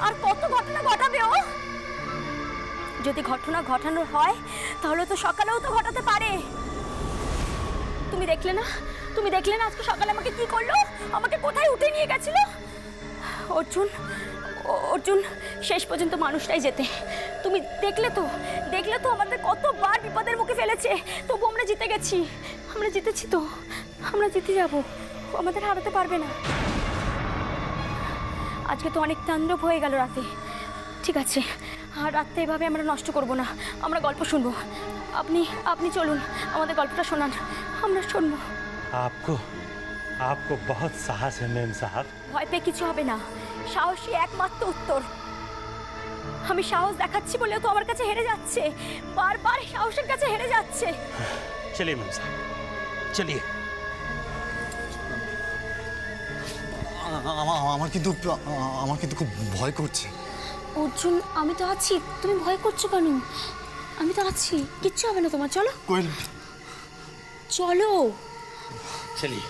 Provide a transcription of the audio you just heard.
আর কত ঘটনা ঘটাবে ও? যদি ঘটনা ঘটানোর হয় তাহলে তো সকালেও তো ঘটাতে পারে। তুমি দেখলে না, তুমি দেখলে না আজকে সকালে আমাকে কি করলো, আমাকে কোথায় উঠে নিয়ে গেছিল। অর্জুন, অর্জুন শেষ পর্যন্ত মানুষটাই যেতে। তুমি দেখলে তো, দেখলে তো আমাদের কতবার বিপদের মুখে ফেলেছে, তবু আমরা জিতে গেছি। আমরা জিতেছি তো, আমরা জিতে যাব, আমাদের হারাতে পারবে না। আজকে তো অনেক তাণ্ডব হয়ে গেল রাতে। ঠিক আছে, আর রাতটা এভাবে আমরা নষ্ট করব না, আমরা গল্প শুনবো। আপনি আপনি চলুন, আমাদের গল্পটা শোনান, আমরা শুনবো। आपको आपको बहुत साहस है मैम साहब। ভয় পেয়ে কিছু হবে না, সাহসী একমাত্র উত্তর। আমি সাহস দেখাচ্ছি বলেও তো আমার কাছে হেরে যাচ্ছে, বারবার সাহসের কাছে হেরে যাচ্ছে। चलिए मैम साहब, चलिए। আমার কিন্তু খুব ভয় করছে। অর্জুন, আমি তো আছি, তুমি ভয় করছো কেন? আমি তো আছি, কিচ্ছু হবে না তোমার। চলো কোয়েল, চলো। चलिए।